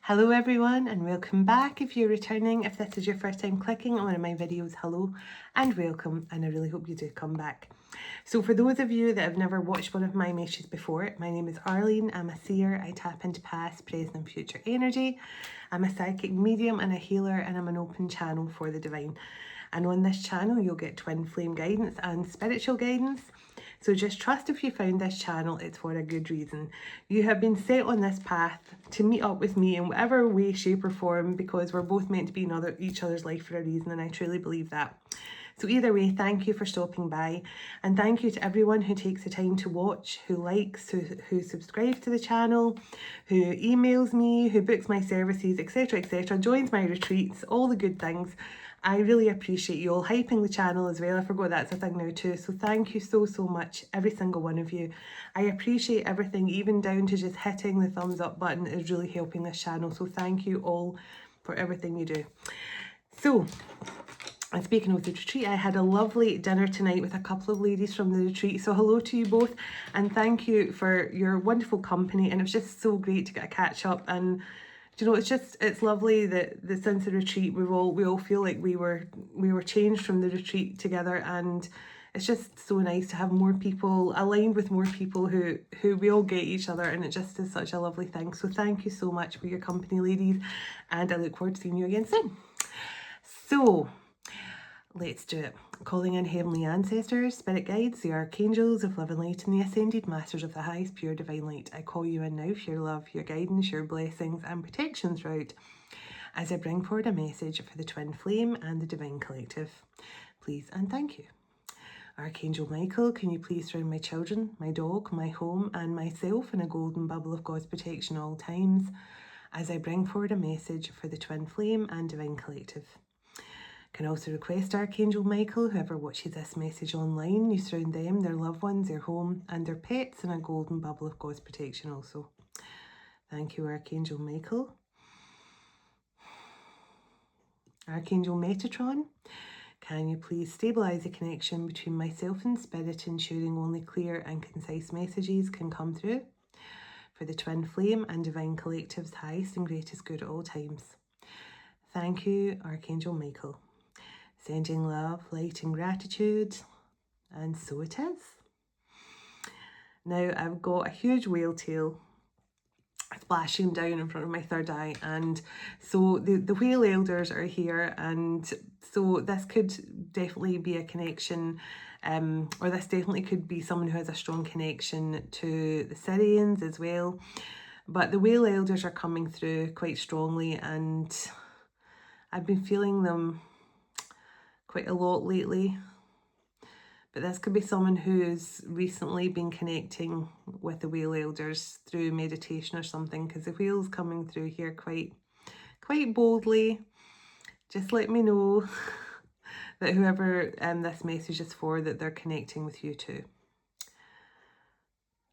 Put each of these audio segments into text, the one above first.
Hello everyone and welcome back. If you're returning, if this is your first time clicking on one of my videos, hello and welcome, and I really hope you do come back. So for those of you that have never watched one of my meshes before, my name is Arlene. I'm a seer. I tap into past, present and future energy. I'm a psychic medium and a healer, and I'm an open channel for the divine. And on this channel you'll get twin flame guidance and spiritual guidance. So just trust if you found this channel, it's for a good reason. You have been set on this path to meet up with me in whatever way, shape or form, because we're both meant to be in each other's life for a reason, and I truly believe that. So either way, thank you for stopping by, and thank you to everyone who takes the time to watch, who likes, who subscribes to the channel, who emails me, who books my services, etc., joins my retreats, all the good things. I really appreciate you all hyping the channel as well. I forgot that's a thing now too. So thank you so much, every single one of you. I appreciate everything, even down to just hitting the thumbs up button is really helping this channel. So thank you all for everything you do. So, and speaking of the retreat, I had a lovely dinner tonight with a couple of ladies from the retreat. So hello to you both, and thank you for your wonderful company. And it was just so great to get a catch up. And you know, it's lovely that since the retreat we all feel like we were changed from the retreat together, and it's just so nice to have more people aligned with more people who we all get each other, and it just is such a lovely thing. So thank you so much for your company, ladies, and I look forward to seeing you again soon. So let's do it. Calling in heavenly ancestors, spirit guides, the archangels of love and light, and the ascended masters of the highest pure divine light. I call you in now for your love, your guidance, your blessings and protection throughout, as I bring forward a message for the twin flame and the divine collective. Please and thank you. Archangel Michael, can you please surround my children, my dog, my home and myself in a golden bubble of God's protection all times, as I bring forward a message for the twin flame and divine collective. Can also request Archangel Michael, whoever watches this message online, you surround them, their loved ones, their home and their pets in a golden bubble of God's protection also. Thank you, Archangel Michael. Archangel Metatron, can you please stabilise the connection between myself and spirit, ensuring only clear and concise messages can come through for the twin flame and divine collective's highest and greatest good at all times. Thank you, Archangel Michael. Sending love, light and gratitude, and so it is. Now I've got a huge whale tail splashing down in front of my third eye, and so the whale elders are here, and so this could definitely be a connection, or this definitely could be someone who has a strong connection to the Syrians as well. But the whale elders are coming through quite strongly, and I've been feeling them quite a lot lately. But this could be someone who's recently been connecting with the whale elders through meditation or something, because the whale's coming through here quite boldly. Just let me know that whoever this message is for, that they're connecting with you too.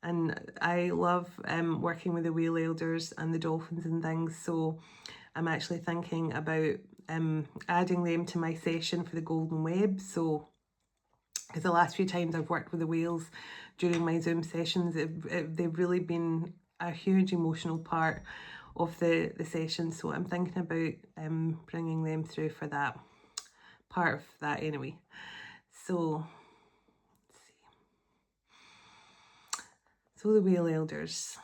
And I love working with the whale elders and the dolphins and things, so I'm actually thinking about adding them to my session for the Golden Web. So, because the last few times I've worked with the whales during my Zoom sessions, they've really been a huge emotional part of the session. So I'm thinking about bringing them through for that part of that anyway. So let's see. So the whale elders.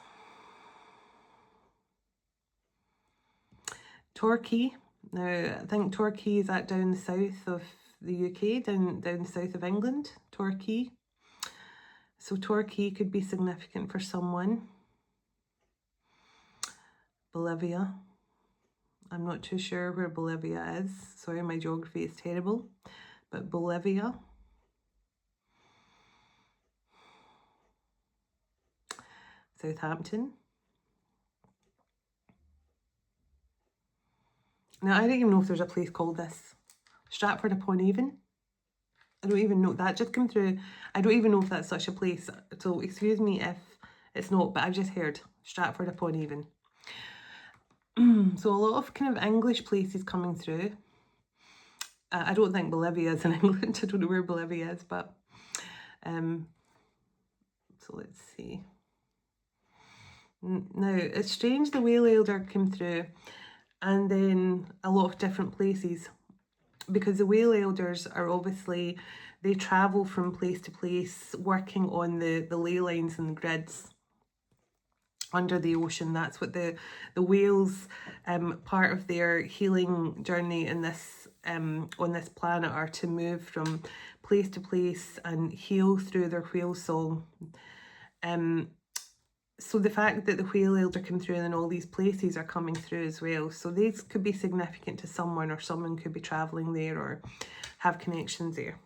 Torquay. Now I think Torquay is that down the south of the UK, down the south of England, Torquay. So Torquay could be significant for someone. Bolivia. I'm not too sure where Bolivia is. Sorry, my geography is terrible. But Bolivia. Southampton. Now, I don't even know if there's a place called this. Stratford upon Avon. I don't even know. That just came through. I don't even know if that's such a place. So excuse me if it's not, but I've just heard Stratford upon Avon. So a lot of kind of English places coming through. I don't think Bolivia is in England. I don't know where Bolivia is, but so let's see. Now, it's strange the Whale Elder came through and then a lot of different places, because the Whale Elders are obviously, they travel from place to place working on the ley lines and the grids under the ocean. That's what the whales, part of their healing journey in this on this planet, are to move from place to place and heal through their whale song. So the fact that the Whale Elder came through and all these places are coming through as well, so these could be significant to someone, or someone could be travelling there or have connections there.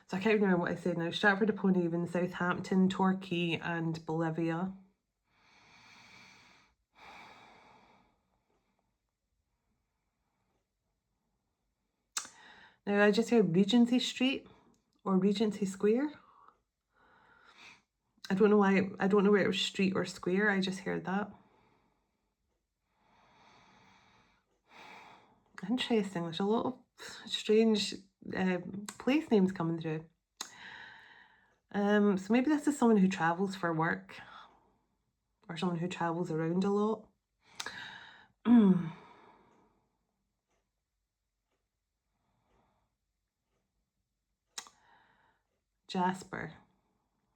So I can't remember what I said now. Stratford-upon-Avon, Southampton, Torquay and Bolivia. Now I just heard Regency Street or Regency Square. I don't know why, I don't know where it was street or square, I just heard that. Interesting, there's a lot of strange place names coming through. So maybe this is someone who travels for work, or someone who travels around a lot. Jasper.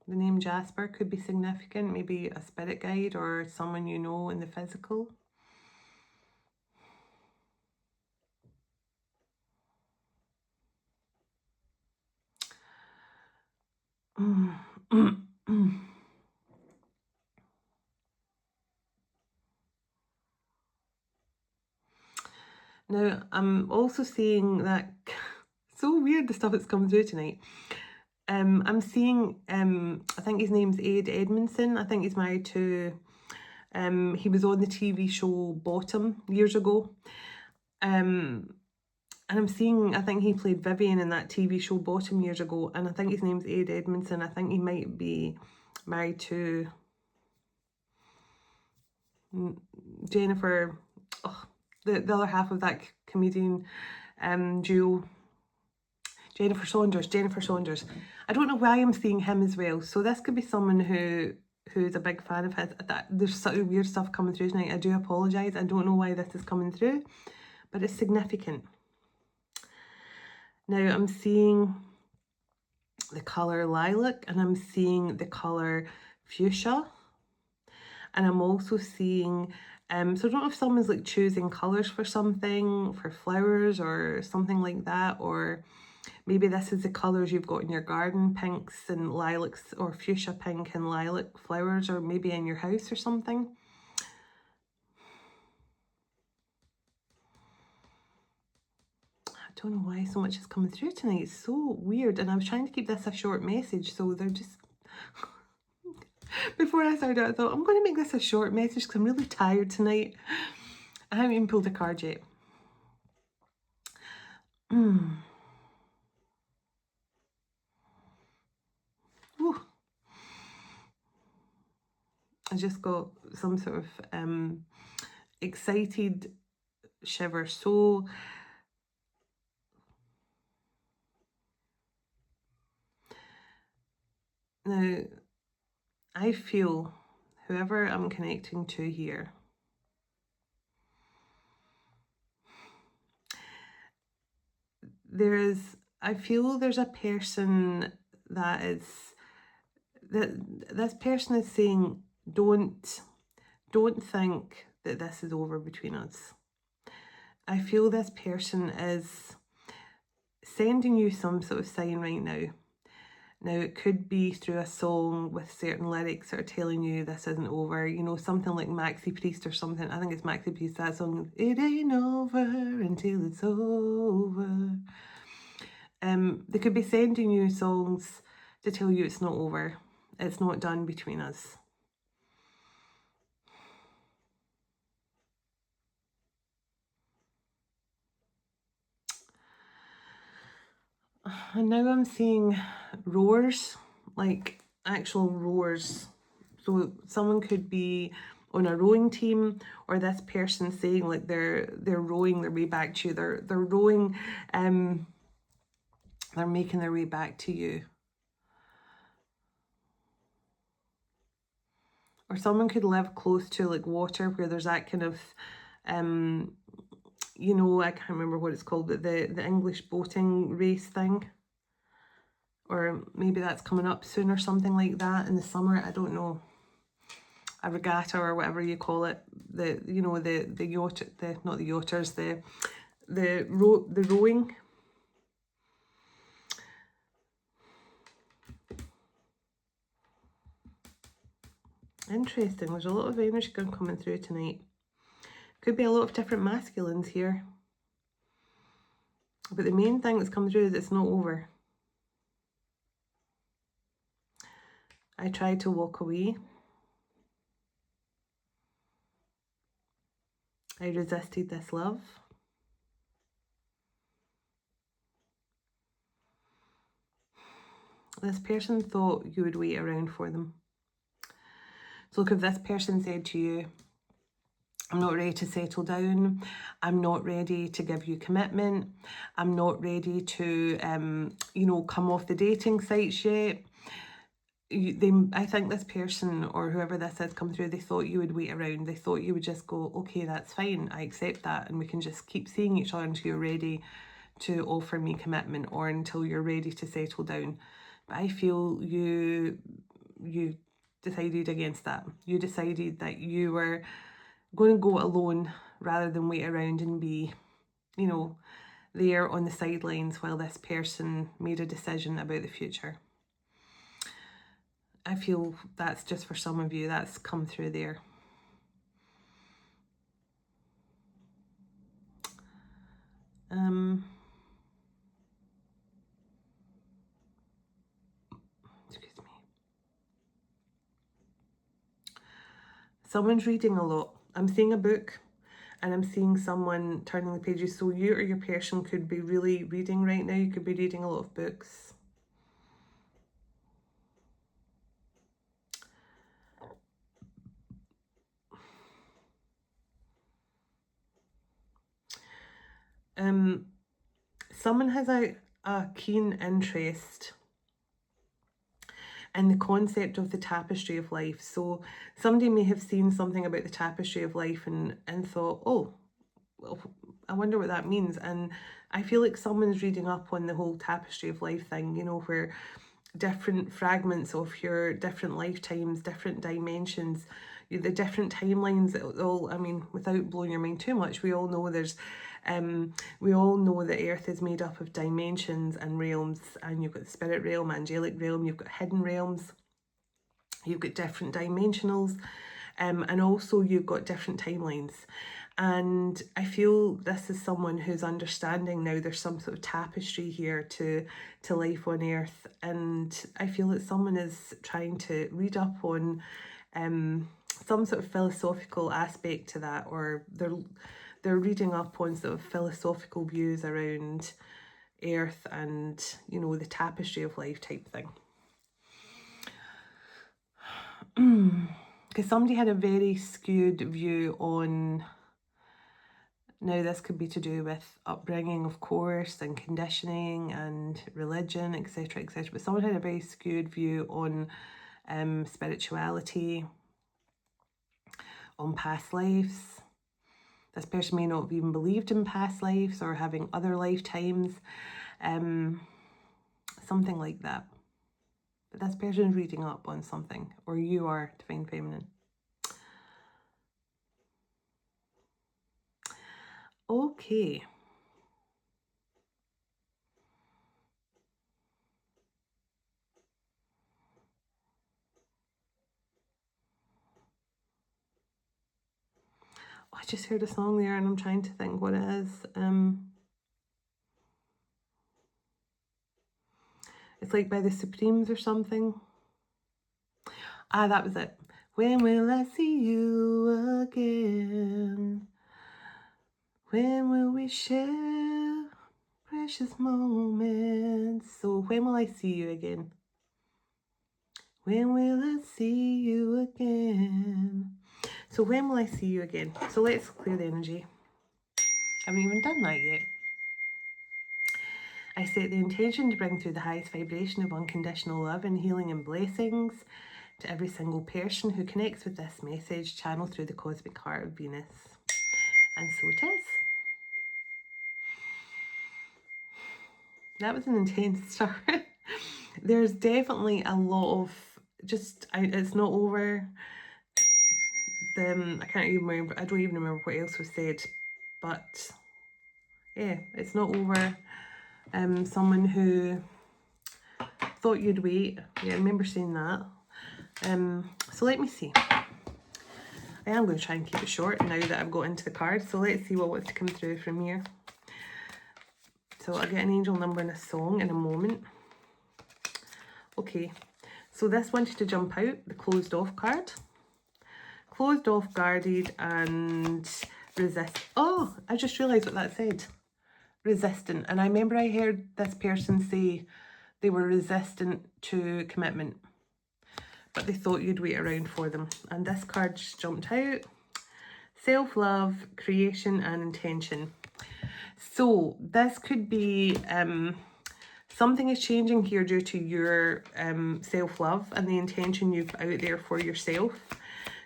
The name Jasper could be significant, maybe a spirit guide or someone you know in the physical. Now, I'm also seeing that, so weird the stuff that's coming through tonight. I'm seeing, I think his name's Ed Edmondson. I think he's married to, he was on the TV show Bottom years ago. And I'm seeing, I think he played Vivian in that TV show Bottom years ago, and I think his name's Ed Edmondson. I think he might be married to Jennifer, the other half of that comedian duo, Jennifer Saunders. I don't know why I'm seeing him as well. So this could be someone who's a big fan of his. There's such weird stuff coming through tonight. I do apologise. I don't know why this is coming through, but it's significant. Now I'm seeing the colour lilac, and I'm seeing the colour fuchsia, and I'm also seeing, so I don't know if someone's like choosing colours for something, for flowers or something like that, or maybe this is the colours you've got in your garden, pinks and lilacs, or fuchsia pink and lilac flowers, or maybe in your house or something. I don't know why so much is coming through tonight. It's so weird. And I was trying to keep this a short message, so they're just... Before I started, I thought, I'm going to make this a short message because I'm really tired tonight. I haven't even pulled a card yet. Ooh. I just got some sort of excited shiver. So now I feel whoever I'm connecting to here, I feel there's a person that this person is saying, don't think that this is over between us. I feel this person is sending you some sort of sign right now. Now, it could be through a song with certain lyrics that are telling you this isn't over. You know, something like Maxi Priest or something. I think it's Maxi Priest, that song, it ain't over until it's over. They could be sending you songs to tell you it's not over. It's not done between us. And now I'm seeing roars, like actual roars. So someone could be on a rowing team, or this person saying like they're rowing their way back to you. They're rowing, they're making their way back to you. or someone could live close to like water where there's that kind of, you know, I can't remember what it's called, but the English boating race thing. Or maybe that's coming up soon or something like that in the summer, I don't know. A regatta or whatever you call it. The, you know, the yacht, not the yachters, the rowing. Interesting, there's a lot of energy coming through tonight. Could be a lot of different masculines here. But the main thing that's come through is it's not over. I tried to walk away. I resisted this love. This person thought you would wait around for them. So look, if this person said to you, I'm not ready to settle down, I'm not ready to give you commitment, I'm not ready to, you know, come off the dating sites yet. I think this person or whoever this is come through, they thought you would wait around. They thought you would just go, okay, that's fine, I accept that, and we can just keep seeing each other until you're ready to offer me commitment or until you're ready to settle down. But I feel you decided against that. You decided that you were going to go alone rather than wait around and be, you know, there on the sidelines while this person made a decision about the future. I feel that's just for some of you, that's come through there. Excuse me. Someone's reading a lot. I'm seeing a book and I'm seeing someone turning the pages. So you or your person could be really reading right now. You could be reading a lot of books. Someone has a keen interest in the concept of the tapestry of life. So somebody may have seen something about the tapestry of life and thought, oh, well, I wonder what that means. And I feel like someone's reading up on the whole tapestry of life thing, you know, where different fragments of your different lifetimes, different dimensions, the different timelines, all, I mean, without blowing your mind too much, we all know there's, we all know that Earth is made up of dimensions and realms, and you've got the spirit realm, angelic realm, you've got hidden realms, you've got different dimensionals, and also you've got different timelines. And I feel this is someone who's understanding now there's some sort of tapestry here to life on Earth, and I feel that someone is trying to read up on some sort of philosophical aspect to that, or they're reading up on sort of philosophical views around Earth and, you know, the tapestry of life type thing. Because somebody had a very skewed view on, now this could be to do with upbringing, of course, and conditioning and religion, etc., etc. But someone had a very skewed view on spirituality, on past lives. This person may not have even believed in past lives or having other lifetimes, something like that. But this person is reading up on something, or you are, Divine Feminine. Okay. Oh, I just heard a song there and I'm trying to think what it is. It's like by the Supremes or something. Ah, that was it. When will I see you again? When will we share precious moments? So when will I see you again? When will I see you again? So when will I see you again? So let's clear the energy. I haven't even done that yet. I set the intention to bring through the highest vibration of unconditional love and healing and blessings To every single person who connects with this message, channel through the cosmic heart of Venus. And so it is. That was an intense start. There's definitely a lot of it's not over. I can't even remember, I don't even remember what else was said, but yeah, it's not over. Someone who thought you'd wait. Yeah, I remember saying that. So let me see. I am going to try and keep it short now that I've got into the cards. So let's see what wants to come through from here. So I'll get an angel number and a song in a moment. Okay, so this wanted to jump out, the closed off card. Closed off, guarded, and resist. Oh, I just realised what that said. Resistant. And I remember I heard this person say they were resistant to commitment, but they thought you'd wait around for them. And this card just jumped out. Self-love, creation, and intention. So this could be something is changing here due to your self-love and the intention you've put out there for yourself.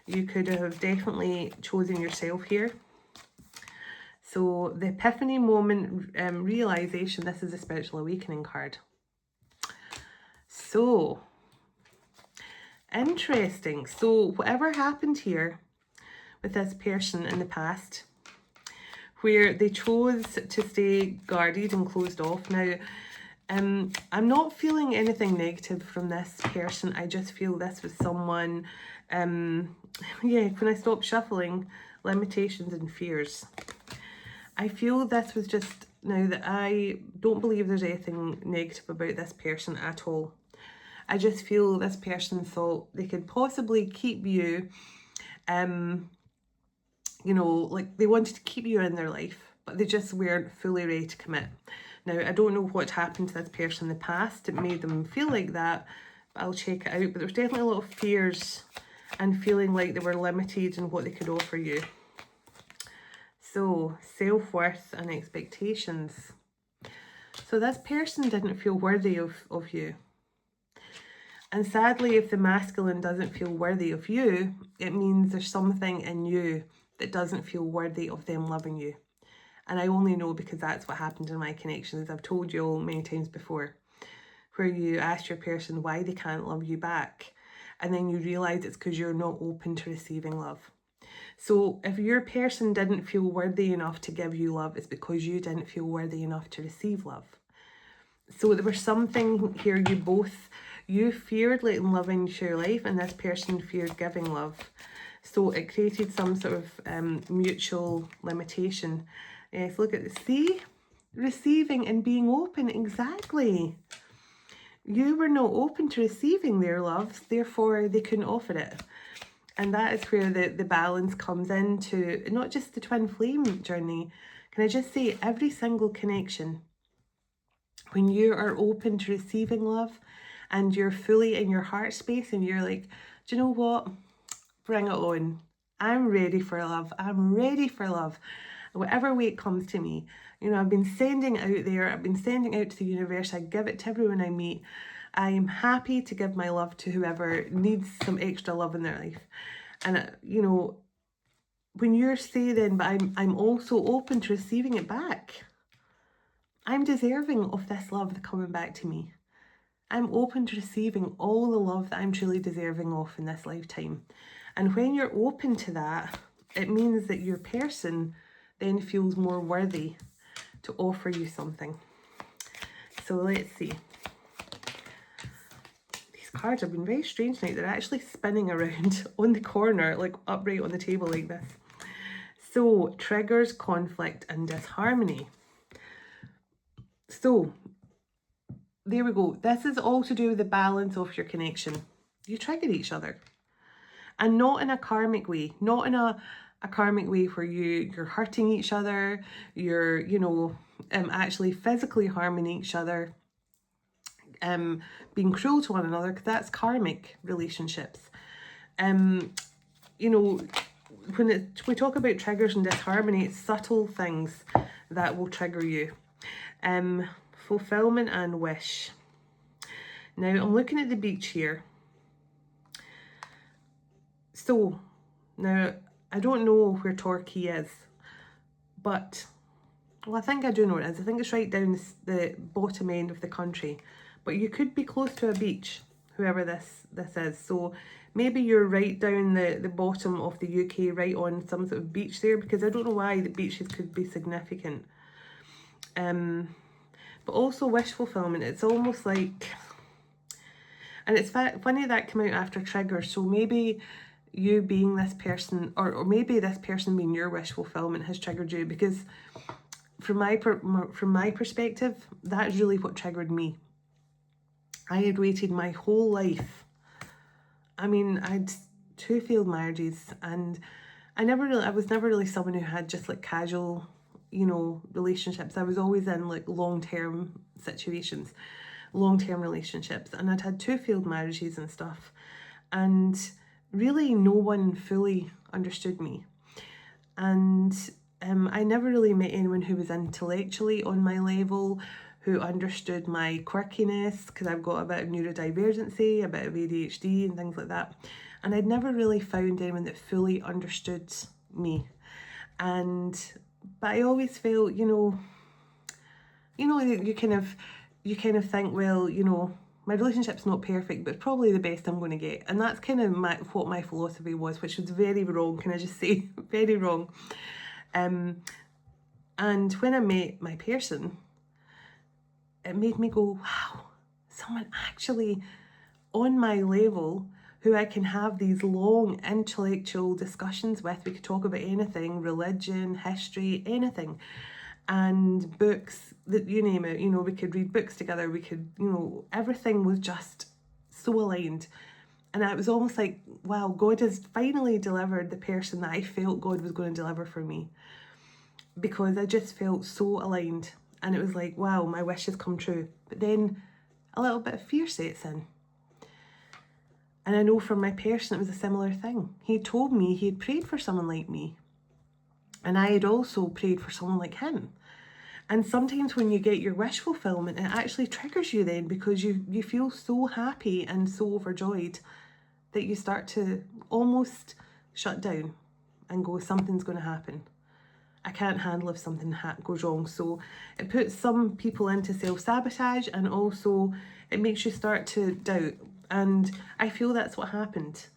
You could have definitely chosen yourself here. So the epiphany moment, realization, this is a spiritual awakening card. So interesting. So whatever happened here with this person in the past, where they chose to stay guarded and closed off. Now, I'm not feeling anything negative from this person. I just feel this was someone, yeah, when I stopped shuffling, limitations and fears. I feel this was just, now that I don't believe there's anything negative about this person at all. I just feel this person thought they could possibly keep you, you know, like they wanted to keep you in their life, but they just weren't fully ready to commit. Now, I don't know what happened to this person in the past. It made them feel like that, but I'll check it out. But there's definitely a lot of fears and feeling like they were limited in what they could offer you. So, self-worth and expectations. So this person didn't feel worthy of you. And sadly, if the masculine doesn't feel worthy of you, it means there's something in you that doesn't feel worthy of them loving you. And I only know because that's what happened in my connections. I've told you all many times before, where you ask your person why they can't love you back, and then you realise it's because you're not open to receiving love. So if your person didn't feel worthy enough to give you love, it's because you didn't feel worthy enough to receive love. So there was something here you feared letting love into your life, and this person feared giving love. So it created some sort of mutual limitation. Yes, look at this. See? Receiving and being open. Exactly. You were not open to receiving their love, therefore they couldn't offer it. And that is where the balance comes into not just the twin flame journey. Can I just say, every single connection, when you are open to receiving love and you're fully in your heart space and you're like, do you know what? Bring it on. I'm ready for love. I'm ready for love. Whatever way it comes to me. You know, I've been sending out there. I've been sending out to the universe. I give it to everyone I meet. I'm happy to give my love to whoever needs some extra love in their life. And, you know, when you're saying, but I'm also open to receiving it back. I'm deserving of this love coming back to me. I'm open to receiving all the love that I'm truly deserving of in this lifetime. And when you're open to that, it means that your person then feels more worthy to offer you something. So let's see. These cards have been very strange tonight. They're actually spinning around on the corner, like upright on the table like this. So, triggers, conflict, and disharmony. So, there we go. This is all to do with the balance of your connection. You trigger each other. And not in a karmic way. Not in a karmic way where you're hurting each other. You're, you know, actually physically harming each other. Being cruel to one another, because that's karmic relationships. You know, when we talk about triggers and disharmony, it's subtle things that will trigger you. Fulfillment and wish. Now, I'm looking at the beach here. So now I don't know where Torquay is, but well, I think I do know where it is. I think it's right down the bottom end of the country, but you could be close to a beach, whoever this is. So maybe you're right down the bottom of the UK, right on some sort of beach there, because I don't know why the beaches could be significant. But also wish fulfillment, it's almost like, and it's funny that came out after trigger, so maybe you being this person, or maybe this person being your wish fulfillment has triggered you, because from my perspective, that's really what triggered me. I had waited my whole life. I mean, I'd 2 failed marriages, and I was never really someone who had just like casual, relationships. I was always in like long-term situations, long-term relationships, and I'd had 2 failed marriages and stuff, and really no one fully understood me. And I never really met anyone who was intellectually on my level, who understood my quirkiness, because I've got a bit of neurodivergency, a bit of ADHD and things like that. And I'd never really found anyone that fully understood me. But I always felt, you kind of think, well, my relationship's not perfect, but it's probably the best I'm going to get. And that's kind of what my philosophy was, which was very wrong, can I just say? Very wrong. And when I met my person, it made me go, wow, someone actually on my level who I can have these long intellectual discussions with. We could talk about anything, religion, history, anything. And books, that you name it, we could read books together, we could, everything was just so aligned. And it was almost like, wow, God has finally delivered the person that I felt God was going to deliver for me. Because I just felt so aligned. And it was like, wow, my wish has come true. But then a little bit of fear sets in. And I know from my person it was a similar thing. He told me he had prayed for someone like me. And I had also prayed for someone like him. And sometimes when you get your wish fulfillment, it actually triggers you then, because you feel so happy and so overjoyed that you start to almost shut down and go, something's going to happen. I can't handle if something goes wrong. So it puts some people into self-sabotage, and also it makes you start to doubt. And I feel that's what happened.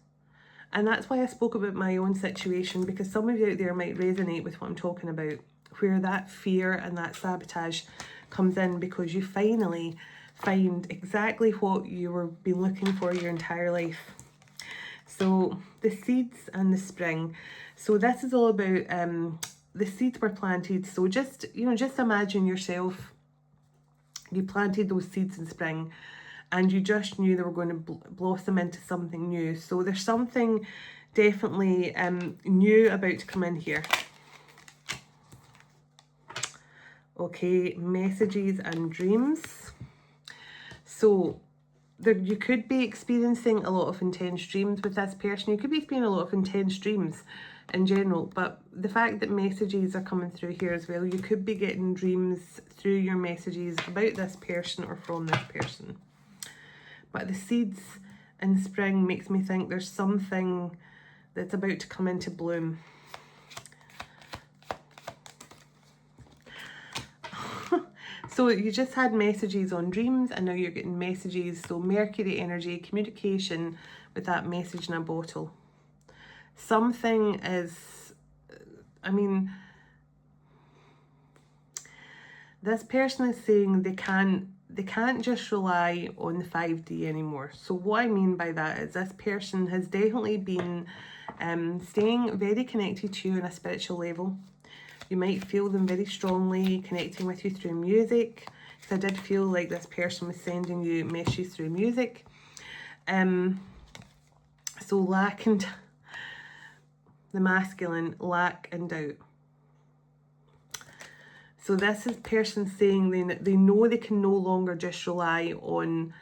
And that's why I spoke about my own situation, because some of you out there might resonate with what I'm talking about, where that fear and that sabotage comes in because you finally find exactly what you were been looking for your entire life. So the seeds and the spring. So this is all about the seeds were planted. So just imagine yourself, you planted those seeds in spring, and you just knew they were going to blossom into something new. So there's something definitely new about to come in here. Okay, messages and dreams. So you could be experiencing a lot of intense dreams with this person. You could be experiencing a lot of intense dreams in general, but the fact that messages are coming through here as well, you could be getting dreams through your messages about this person or from this person. But the seeds in spring makes me think there's something that's about to come into bloom. So you just had messages on dreams, and now you're getting messages. So Mercury energy, communication with that message in a bottle. Something is, this person is saying they can't just rely on the 5D anymore. So what I mean by that is this person has definitely been staying very connected to you on a spiritual level. You might feel them very strongly connecting with you through music. So I did feel like this person was sending you messages through music. So lack and the masculine, lack and doubt. So this is person saying they know they can no longer just rely on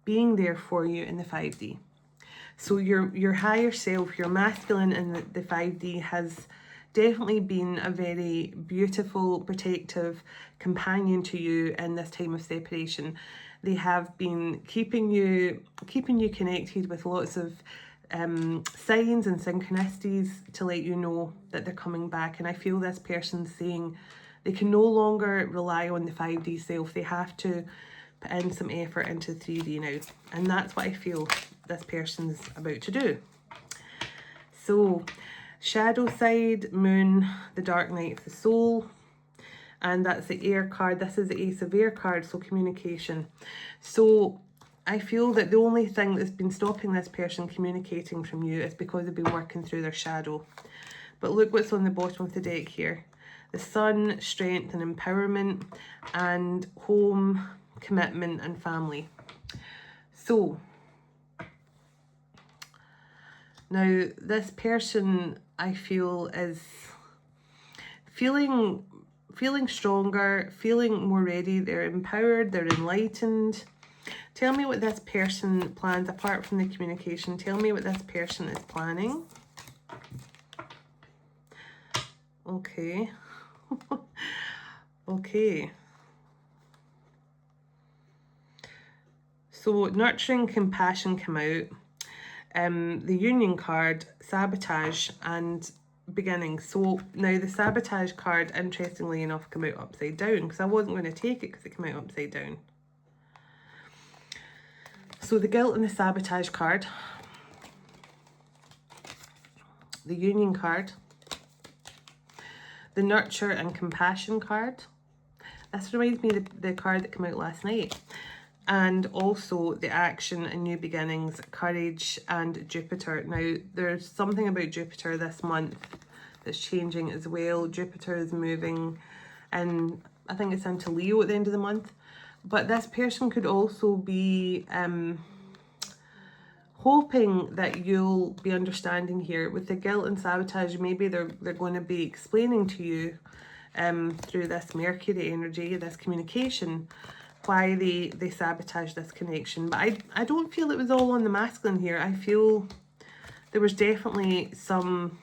being there for you in the 5D. So your higher self, your masculine in the 5D has definitely been a very beautiful, protective companion to you in this time of separation. They have been keeping you connected with lots of signs and synchronicities to let you know that they're coming back. And I feel this person's saying they can no longer rely on the 5D self. They have to put in some effort into 3D now. And that's what I feel this person's about to do. So, shadow side, moon, the dark night of the soul. And that's the air card. This is the Ace of Air card, so communication. So I feel that the only thing that's been stopping this person communicating from you is because they've been working through their shadow. But look what's on the bottom of the deck here. The sun, strength and empowerment, and home, commitment and family. So now this person, I feel, is feeling stronger, feeling more ready. They're empowered, they're enlightened. Tell me what this person plans apart from the communication. Tell me what this person is planning. Okay. Okay. So nurturing, compassion come out. The union card, sabotage and beginning. So now the sabotage card, interestingly enough, came out upside down because I wasn't going to take it because it came out upside down. So the guilt and the sabotage card, the union card, the nurture and compassion card. This reminds me of the card that came out last night. And also the action and new beginnings, courage and Jupiter. Now there's something about Jupiter this month that's changing as well. Jupiter is moving and I think it's into Leo at the end of the month. But this person could also be hoping that you'll be understanding here. With the guilt and sabotage, maybe they're going to be explaining to you through this Mercury energy, this communication, why they sabotage this connection. But I don't feel it was all on the masculine here. I feel there was definitely some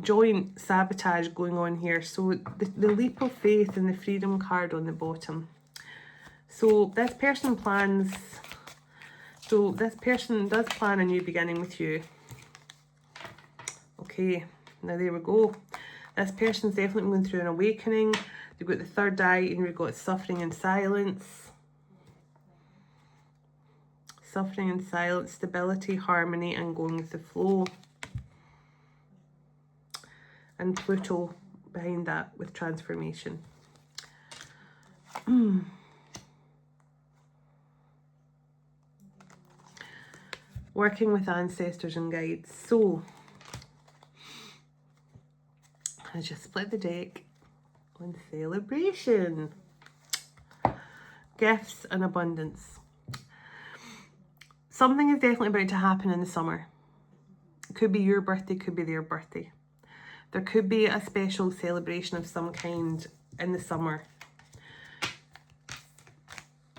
joint sabotage going on here. So the leap of faith and the freedom card on the bottom. So this person plans, so this person does plan a new beginning with you. Okay, now there we go. This person's definitely going through an awakening. You've got the third eye and you've got suffering and silence. Suffering and silence, stability, harmony and going with the flow. And Pluto behind that with transformation. Working with ancestors and guides. So I just split the deck on celebration. Gifts and abundance. Something is definitely about to happen in the summer. It could be your birthday, could be their birthday. There could be a special celebration of some kind in the summer.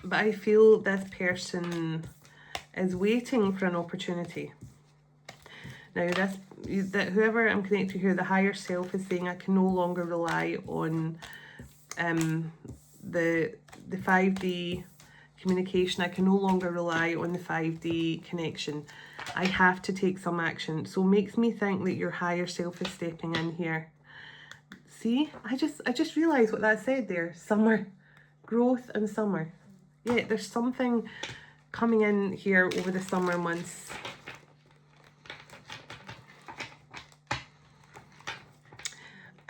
But I feel this person is waiting for an opportunity. Now that whoever I'm connected to here, the higher self is saying I can no longer rely on the 5D communication. I can no longer rely on the 5D connection. I have to take some action. So it makes me think that your higher self is stepping in here. See, I just realized what that said there. Summer, growth and summer. Yeah, there's something coming in here over the summer months.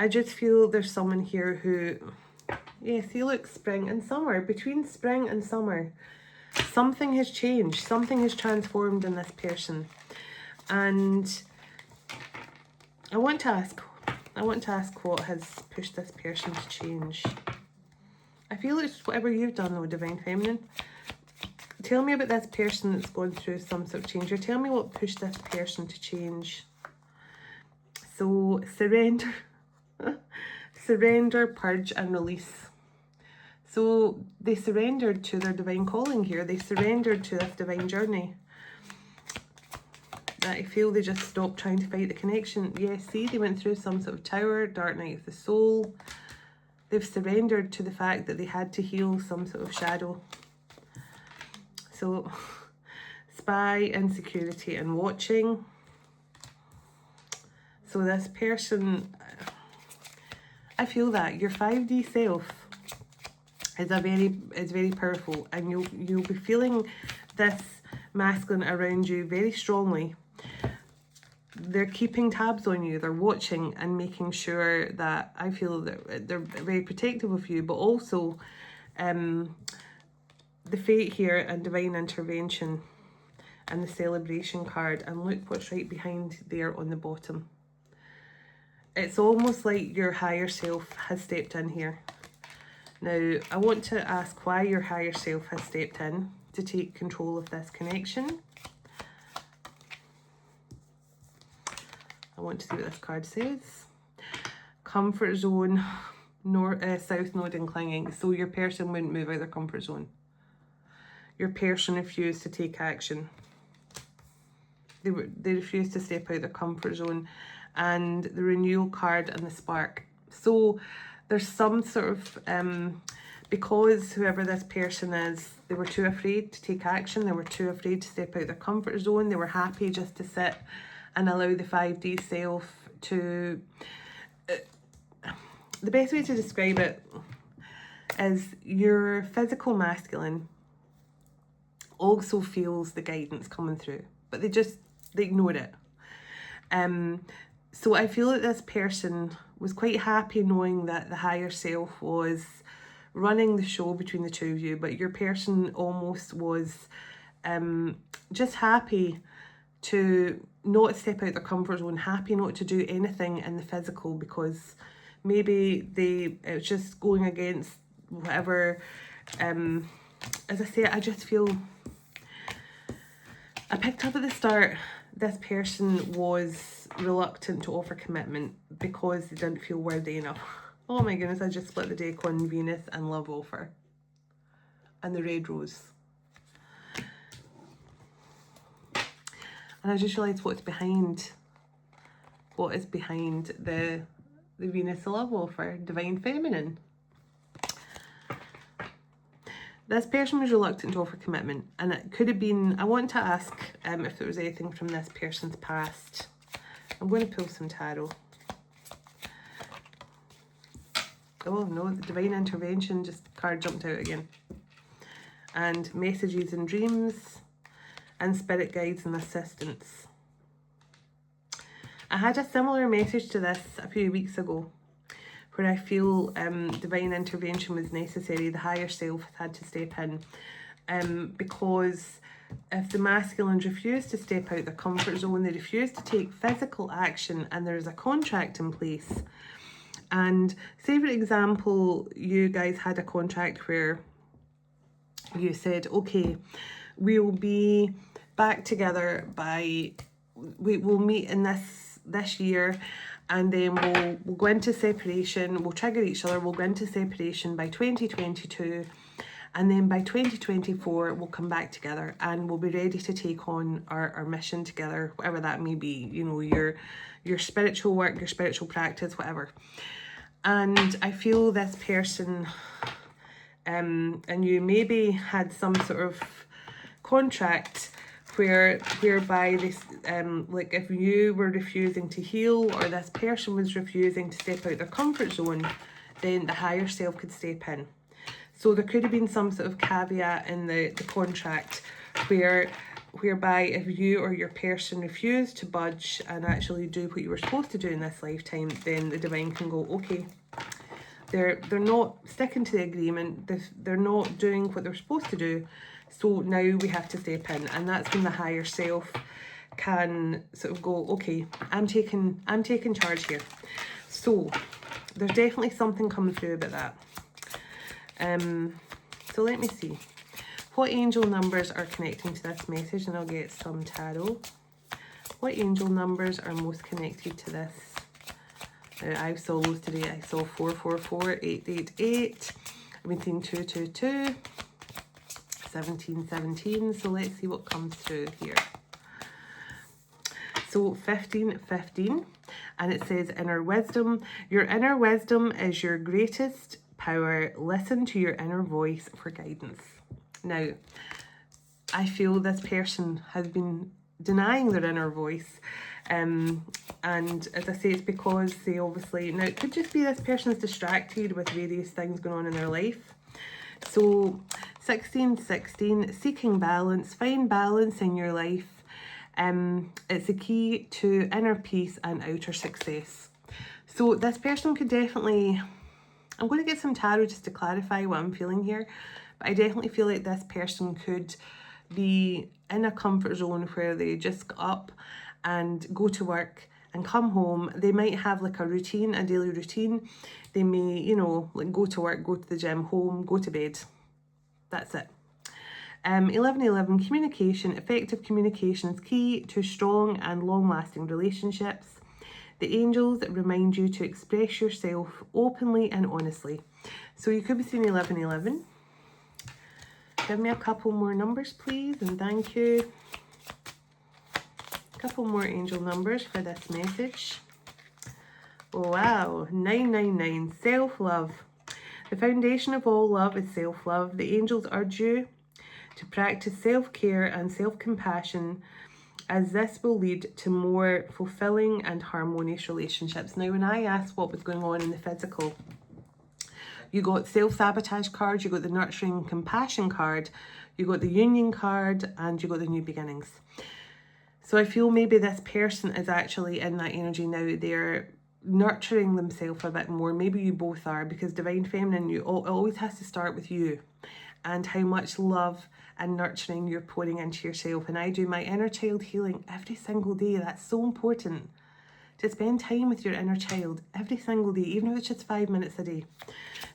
I just feel there's someone here who, yeah, see, look, spring and summer. Between spring and summer, something has changed. Something has transformed in this person. And I want to ask what has pushed this person to change. I feel it's whatever you've done though, Divine Feminine. Tell me about this person that's gone through some sort of change, or tell me what pushed this person to change. So surrender. Surrender, purge and release. So they surrendered to their divine calling here. They surrendered to this divine journey. I feel they just stopped trying to fight the connection. Yes, see, they went through some sort of tower, dark night of the soul. They've surrendered to the fact that they had to heal some sort of shadow. So, spy, insecurity and watching. So this person, I feel that your 5D self is very powerful, and you'll be feeling this masculine around you very strongly. They're keeping tabs on you, they're watching and making sure that, I feel that they're very protective of you, but also the fate here and divine intervention and the celebration card, and look what's right behind there on the bottom. It's almost like your higher self has stepped in here. Now, I want to ask why your higher self has stepped in to take control of this connection. I want to see what this card says. Comfort zone, south node and clinging. So your person wouldn't move out of their comfort zone. Your person refused to take action. They refused to step out of their comfort zone. And the renewal card and the spark. So there's some sort of, because whoever this person is, they were too afraid to take action. They were too afraid to step out of their comfort zone. They were happy just to sit and allow the 5D self to... the best way to describe it is your physical masculine also feels the guidance coming through, but they ignore it. So I feel that this person was quite happy knowing that the higher self was running the show between the two of you, but your person almost was just happy to not step out their comfort zone, happy not to do anything in the physical, because maybe it was just going against whatever. As I say, I just feel, I picked up at the start, this person was reluctant to offer commitment because they didn't feel worthy enough. Oh my goodness, I just split the deck on Venus and love offer. And the red rose. And I just realised what's behind. What is behind the Venus love offer? Divine Feminine. This person was reluctant to offer commitment, and it could have been, I want to ask if there was anything from this person's past. I'm going to pull some tarot. Oh no, the divine intervention card jumped out again. And messages and dreams and spirit guides and assistance. I had a similar message to this a few weeks ago, where I feel divine intervention was necessary. The higher self had to step in, because if the masculines refuse to step out their comfort zone, they refuse to take physical action, and there's a contract in place. And say, for example, you guys had a contract where you said, okay, we'll be back together we'll meet in this year, and then we'll go into separation, we'll trigger each other, we'll go into separation by 2022, and then by 2024 we'll come back together and we'll be ready to take on our mission together, whatever that may be, you know, your spiritual work, your spiritual practice, whatever. And I feel this person and you maybe had some sort of contract whereby this like if you were refusing to heal, or this person was refusing to step out their comfort zone, then the higher self could step in. So there could have been some sort of caveat in the contract whereby if you or your person refused to budge and actually do what you were supposed to do in this lifetime, then the divine can go, okay, they're not sticking to the agreement, they're not doing what they're supposed to do, so now we have to step in. And that's when the higher self can sort of go, okay, I'm taking charge here. So there's definitely something coming through about that. So let me see what angel numbers are connecting to this message, and I'll get some tarot. What angel numbers are most connected to this? I saw those today. I saw 444, 888. I've been seeing 222, 1717. So let's see what comes through here. So 1515, and it says inner wisdom. Your inner wisdom is your greatest power. Listen to your inner voice for guidance. Now, I feel this person has been denying their inner voice. And as I say, it's because they obviously, now it could just be this person's distracted with various things going on in their life. So 1616, seeking balance, find balance in your life. It's a key to inner peace and outer success. So this person could definitely, I'm going to get some tarot just to clarify what I'm feeling here, but I definitely feel like this person could be in a comfort zone where they just get up and go to work and come home. They might have like a routine, a daily routine. They may, you know, like go to work, go to the gym, home, go to bed. That's it. 1111, communication. Effective communication is key to strong and long-lasting relationships. The angels remind you to express yourself openly and honestly. So you could be seeing 1111. Give me a couple more numbers, please, and thank you. A couple more angel numbers for this message. Wow, 999, self-love. The foundation of all love is self-love. The angels urge you to practice self-care and self-compassion, as this will lead to more fulfilling and harmonious relationships. Now, when I asked what was going on in the physical, you got self-sabotage cards, you got the nurturing compassion card, you got the union card, and you got the new beginnings. So I feel maybe this person is actually in that energy now. They're nurturing themselves a bit more. Maybe you both are, because Divine Feminine, it always has to start with you and how much love and nurturing you're pouring into yourself. And I do my inner child healing every single day. That's so important, to spend time with your inner child every single day, even if it's just 5 minutes a day.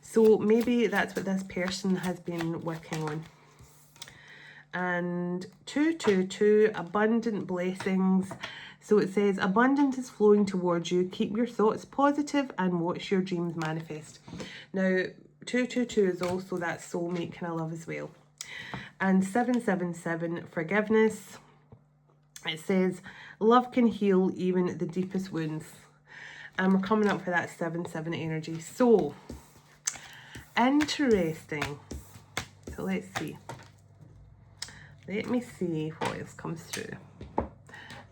So maybe that's what this person has been working on. And 222, abundant blessings. So it says, abundance is flowing towards you. Keep your thoughts positive and watch your dreams manifest. Now, 222 is also that soulmate kind of love as well. And 777, forgiveness. It says, love can heal even the deepest wounds. And we're coming up for that 7-7 energy. So, interesting. So let's see. Let me see what else comes through.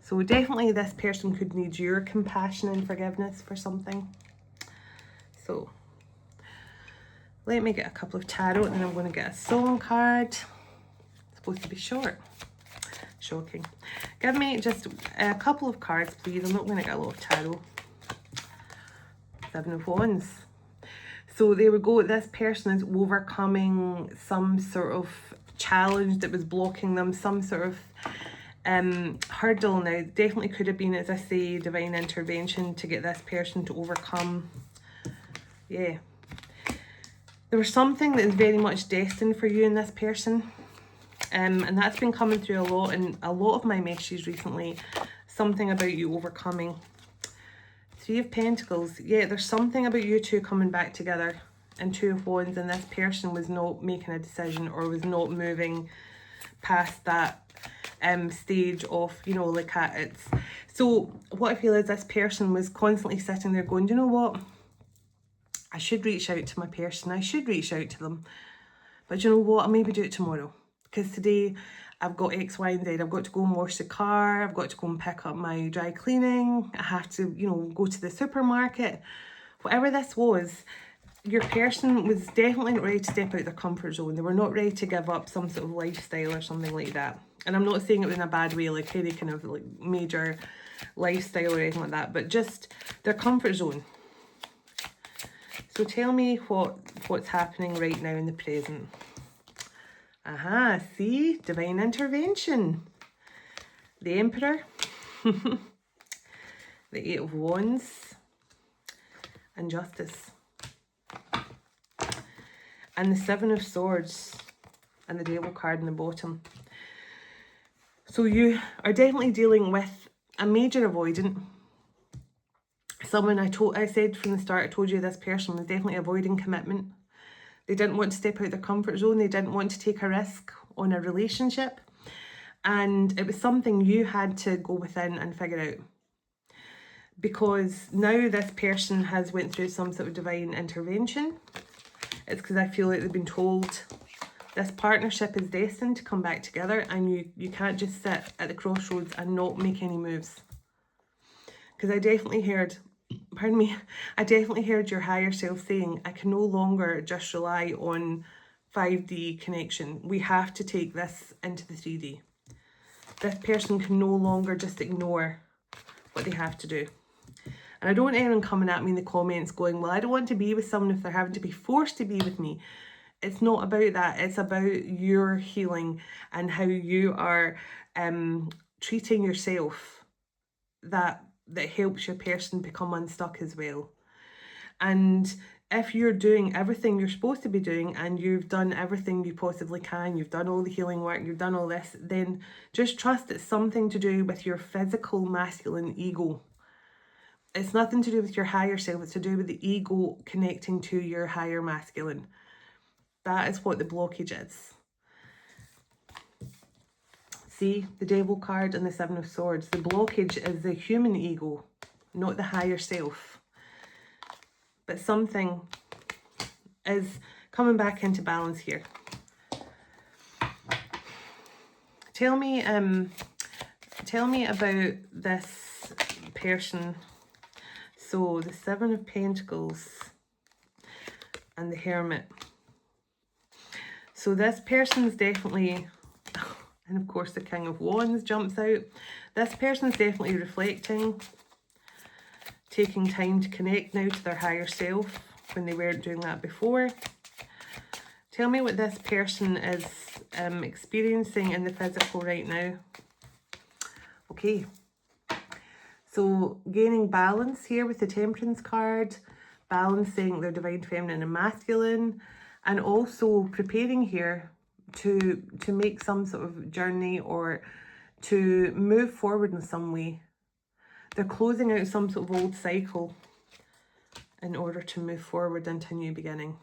So definitely this person could need your compassion and forgiveness for something. So let me get a couple of tarot, and then I'm going to get a song card. It's supposed to be short. Shocking. Give me just a couple of cards, please. I'm not going to get a lot of tarot. 7 of Wands. So there we go. This person is overcoming some sort of challenge that was blocking them, some sort of hurdle. Now, definitely could have been, as I say, divine intervention to get this person to overcome. Yeah. There was something that is very much destined for you and this person. And that's been coming through a lot in a lot of my messages recently. Something about you overcoming. 3 of Pentacles. Yeah, there's something about you two coming back together. And 2 of Wands, and this person was not making a decision or was not moving past that stage of, you know, like it's. So what I feel is this person was constantly sitting there going, you know what? I should reach out to my person. I should reach out to them. But you know what? I'll maybe do it tomorrow. Because today I've got X, Y, and Z. I've got to go and wash the car. I've got to go and pick up my dry cleaning. I have to, you know, go to the supermarket. Whatever this was, your person was definitely not ready to step out their comfort zone. They were not ready to give up some sort of lifestyle or something like that. And I'm not saying it in a bad way, like any kind of like major lifestyle or anything like that, but just their comfort zone. So tell me what's happening right now in the present. Aha, see? Divine intervention. The Emperor. The 8 of Wands. And Justice. And the 7 of Swords. And the Devil card in the bottom. So you are definitely dealing with a major avoidant. Someone I said from the start, I told you this person was definitely avoiding commitment. They didn't want to step out their comfort zone. They didn't want to take a risk on a relationship. And it was something you had to go within and figure out. Because now this person has went through some sort of divine intervention. It's because I feel like they've been told This partnership is destined to come back together, and you can't just sit at the crossroads and not make any moves. Because I definitely heard, pardon me, I definitely heard your higher self saying, I can no longer just rely on 5D connection. We have to take this into the 3D. This person can no longer just ignore what they have to do. And I don't want anyone coming at me in the comments going, well, I don't want to be with someone if they're having to be forced to be with me. It's not about that. It's about your healing and how you are treating yourself that helps your person become unstuck as well. And if you're doing everything you're supposed to be doing and you've done everything you possibly can, you've done all the healing work, you've done all this, then just trust it's something to do with your physical masculine ego. It's nothing to do with your higher self, it's to do with the ego connecting to your higher masculine. That is what the blockage is. See, the Devil card and the Seven of Swords. The blockage is the human ego, not the higher self. But something is coming back into balance here. Tell me about this person. So the Seven of Pentacles and the Hermit. So this person's definitely, and of course the King of Wands jumps out. This person's definitely reflecting, taking time to connect now to their higher self when they weren't doing that before. Tell me what this person is experiencing in the physical right now. Okay. So gaining balance here with the Temperance card, balancing their divine feminine and masculine, and also preparing here to make some sort of journey or to move forward in some way. They're closing out some sort of old cycle in order to move forward into a new beginning.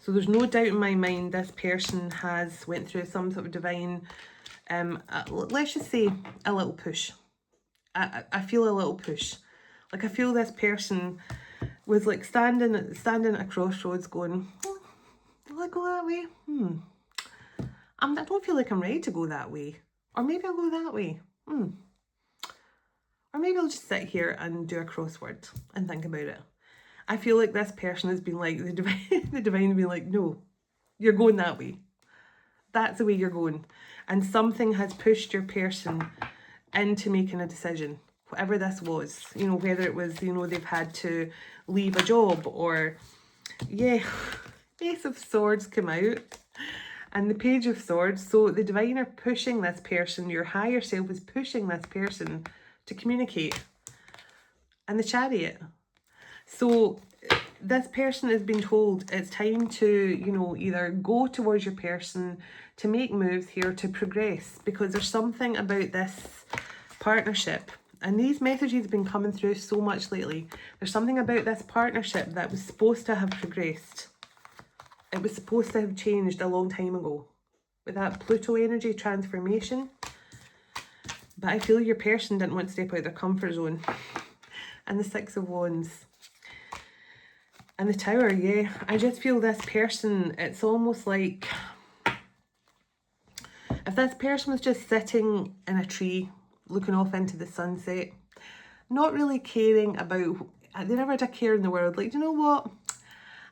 So there's no doubt in my mind this person has went through some sort of divine, let's just say a little push. I feel a little push. Like I feel this person was like standing at a crossroads going, will I go that way? I don't feel like I'm ready to go that way. Or maybe I'll go that way. Or maybe I'll just sit here and do a crossword and think about it. I feel like this person has been like, the divine being like, no, you're going that way. That's the way you're going. And something has pushed your person into making a decision, whatever this was, you know, whether it was, you know, they've had to leave a job or, yeah, Ace of Swords come out and the Page of Swords. So the divine are pushing this person, your higher self is pushing this person to communicate. And the Chariot. So this person has been told it's time to, you know, either go towards your person, to make moves here, to progress, because there's something about this partnership. And these messages have been coming through so much lately. There's something about this partnership that was supposed to have progressed. It was supposed to have changed a long time ago. With that Pluto energy transformation. But I feel your person didn't want to step out of their comfort zone. And the Six of Wands. And the Tower, yeah. I just feel this person, it's almost like if this person was just sitting in a tree, looking off into the sunset, not really caring about, they never had a care in the world. Like, you know what?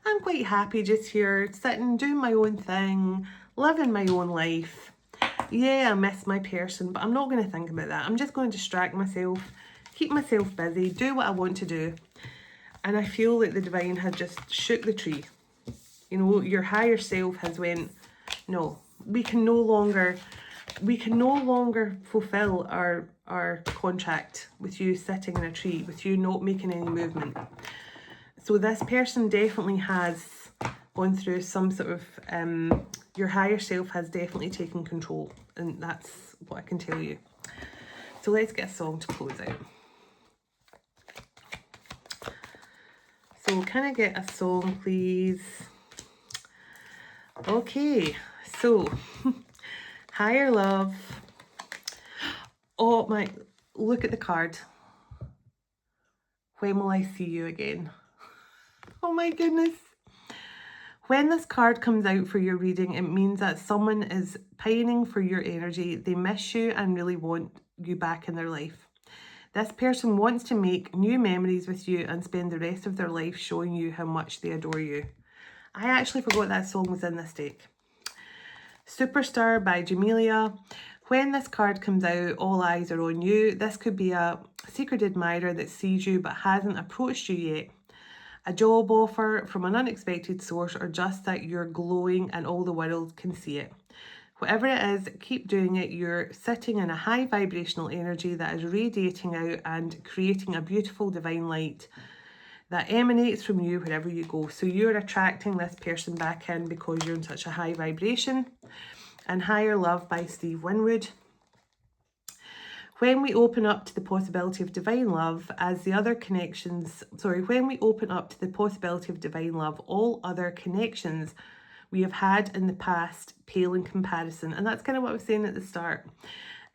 I'm quite happy just here, sitting, doing my own thing, living my own life. Yeah, I miss my person, but I'm not going to think about that. I'm just going to distract myself, keep myself busy, do what I want to do. And I feel that the divine has just shook the tree. You know, your higher self has went, no, we can no longer fulfill our contract with you sitting in a tree, with you not making any movement. So this person definitely has gone through some sort of, your higher self has definitely taken control. And that's what I can tell you. So let's get a song to close out. So can I get a song, please? Okay, so higher love. Oh my, look at the card. When will I see you again? Oh my goodness. When this card comes out for your reading, it means that someone is pining for your energy. They miss you and really want you back in their life. This person wants to make new memories with you and spend the rest of their life showing you how much they adore you. I actually forgot that song was in this deck. Superstar by Jamelia. When this card comes out, all eyes are on you. This could be a secret admirer that sees you but hasn't approached you yet. A job offer from an unexpected source, or just that you're glowing and all the world can see it. Whatever it is, keep doing it. You're sitting in a high vibrational energy that is radiating out and creating a beautiful divine light that emanates from you wherever you go. So you're attracting this person back in because you're in such a high vibration. And Higher Love by Steve Winwood. When we open up to the possibility of divine love, when we open up to the possibility of divine love, all other connections we have had in the past pale in comparison. And that's kind of what I was saying at the start,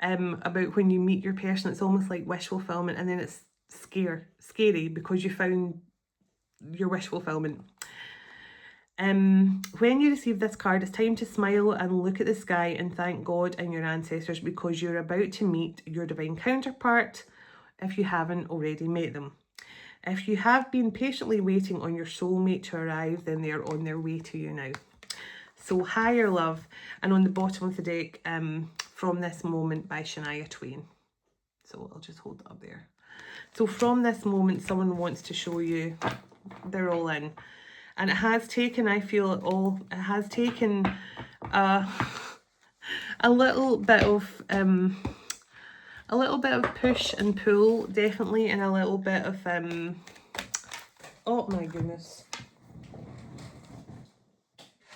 about when you meet your person, it's almost like wish fulfillment, and then it's scary because you found your wish fulfillment. When you receive this card, it's time to smile and look at the sky and thank God and your ancestors, because you're about to meet your divine counterpart if you haven't already met them. If you have been patiently waiting on your soulmate to arrive, then they're on their way to you now. So Higher Love, and on the bottom of the deck, From This Moment by Shania Twain. So I'll just hold it up there. So from this moment, someone wants to show you they're all in. And it has taken, I feel it has taken a little bit of push and pull, definitely, and a little bit of oh my goodness.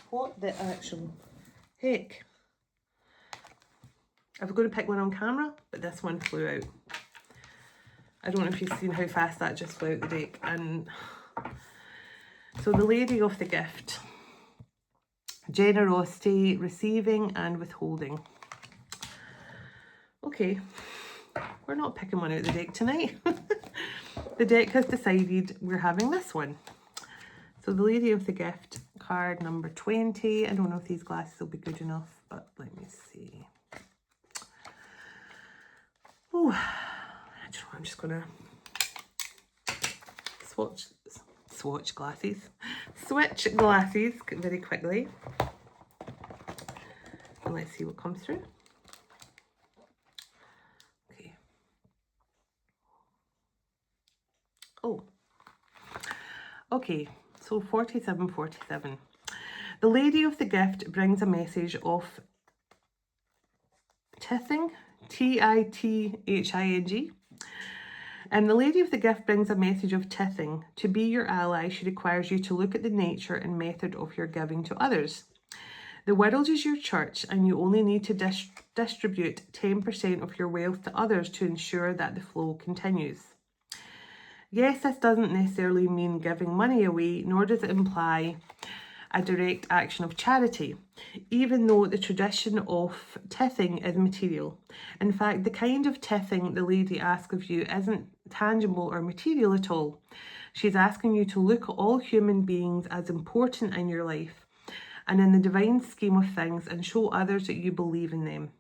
What the actual heck? I was going to pick one on camera, but this one flew out. I don't know if you've seen how fast that just flew out the deck. And so the Lady of the Gift. Generosity, receiving and withholding. Okay, we're not picking one out of the deck tonight. The deck has decided we're having this one. So the Lady of the Gift, card number 20. I don't know if these glasses will be good enough, but let me see. Oh, I'm just going to switch glasses very quickly. And let's see what comes through. Okay. Oh. Okay, so 4747. The Lady of the Gift brings a message of tithing, Tithing. And the Lady of the Gift brings a message of tithing. To be your ally, she requires you to look at the nature and method of your giving to others. The world is your church, and you only need to distribute 10% of your wealth to others to ensure that the flow continues. Yes, this doesn't necessarily mean giving money away, nor does it imply a direct action of charity, even though the tradition of tithing is material. In fact, the kind of tithing the lady asks of you isn't tangible or material at all. She's asking you to look at all human beings as important in your life and in the divine scheme of things, and show others that you believe in them.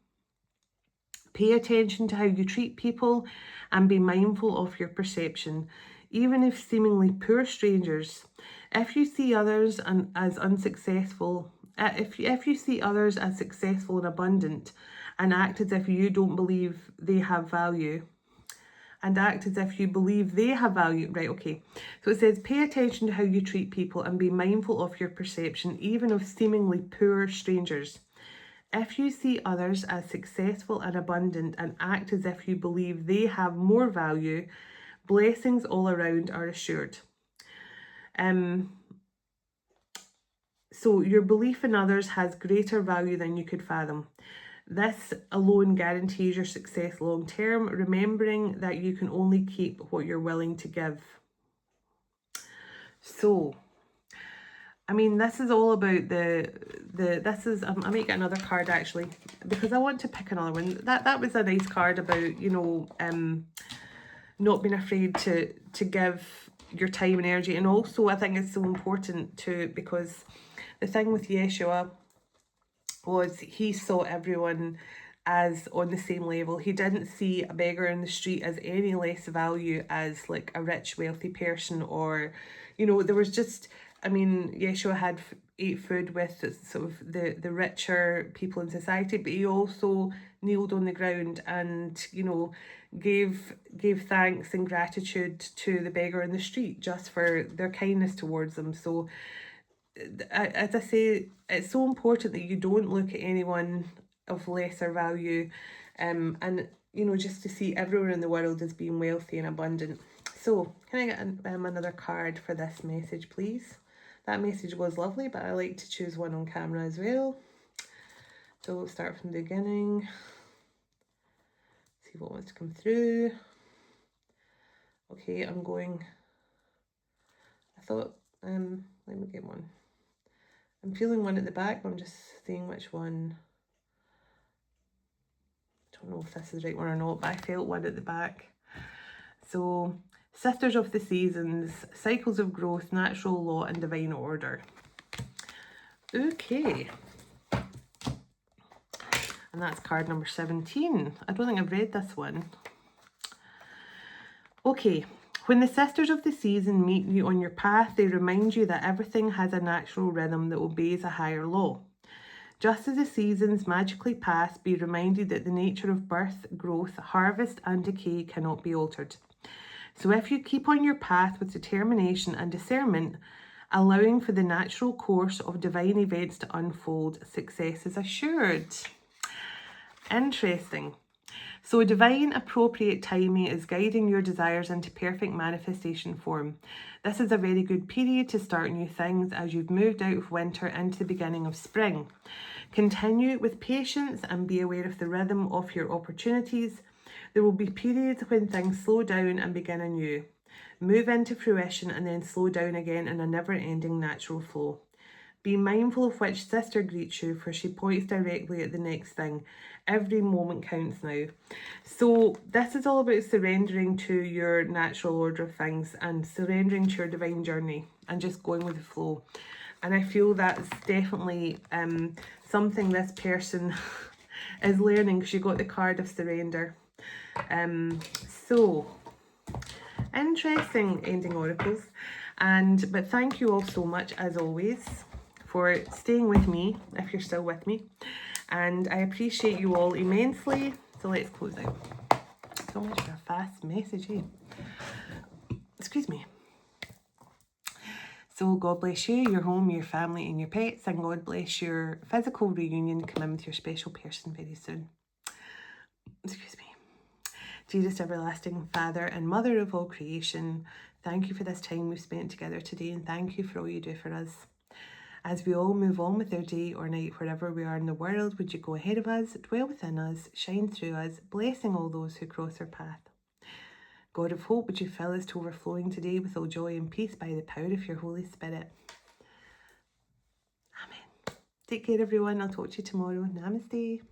Pay attention to how you treat people and be mindful of your perception, even if seemingly poor strangers. If you see others as unsuccessful, if you see others as successful and abundant, and act as if you don't believe they have value, right, okay. So it says, pay attention to how you treat people and be mindful of your perception, even of seemingly poor strangers. If you see others as successful and abundant and act as if you believe they have more value, blessings all around are assured. So your belief in others has greater value than you could fathom. This alone guarantees your success long term, remembering that you can only keep what you're willing to give. So, I mean, this is all about I might get another card actually, because I want to pick another one. That was a nice card about, you know, not being afraid to give your time and energy. And also I think it's so important too, because the thing with Yeshua was he saw everyone as on the same level. He didn't see a beggar in the street as any less value as like a rich, wealthy person, or, you know, there was just, I mean, Yeshua had ate food with sort of the richer people in society, but he also kneeled on the ground and, you know, gave thanks and gratitude to the beggar in the street just for their kindness towards them. So as I say, it's so important that you don't look at anyone of lesser value, and, you know, just to see everyone in the world as being wealthy and abundant. So can I get another card for this message, please? That message was lovely, but I like to choose one on camera as well. So we'll start from the beginning. See what wants to come through. Okay, I'm going, I thought, let me get one. I'm feeling one at the back, but I'm just seeing which one. I don't know if this is the right one or not, but I felt one at the back. So, Sisters of the Seasons, Cycles of Growth, Natural Law and Divine Order. Okay. And that's card number 17. I don't think I've read this one. Okay. When the Sisters of the Season meet you on your path, they remind you that everything has a natural rhythm that obeys a higher law. Just as the seasons magically pass, be reminded that the nature of birth, growth, harvest and decay cannot be altered. So if you keep on your path with determination and discernment, allowing for the natural course of divine events to unfold, success is assured. Interesting. So divine appropriate timing is guiding your desires into perfect manifestation form. This is a very good period to start new things as you've moved out of winter into the beginning of spring. Continue with patience and be aware of the rhythm of your opportunities. There will be periods when things slow down and begin anew. Move into fruition and then slow down again in a never-ending natural flow. Be mindful of which sister greets you, for she points directly at the next thing. Every moment counts now. So this is all about surrendering to your natural order of things and surrendering to your divine journey and just going with the flow. And I feel that's definitely something this person is learning, because you got the card of surrender. So interesting ending oracles. But thank you all so much, as always, for staying with me, if you're still with me. And I appreciate you all immensely. So let's close out. So much for a fast message, eh? Excuse me. So God bless you, your home, your family and your pets. And God bless your physical reunion coming with your special person very soon. Excuse me. Jesus, everlasting Father and Mother of all creation, thank you for this time we've spent together today, and thank you for all you do for us. As we all move on with our day or night, wherever we are in the world, would you go ahead of us, dwell within us, shine through us, blessing all those who cross our path. God of hope, would you fill us to overflowing today with all joy and peace by the power of your Holy Spirit. Amen. Take care, everyone. I'll talk to you tomorrow. Namaste.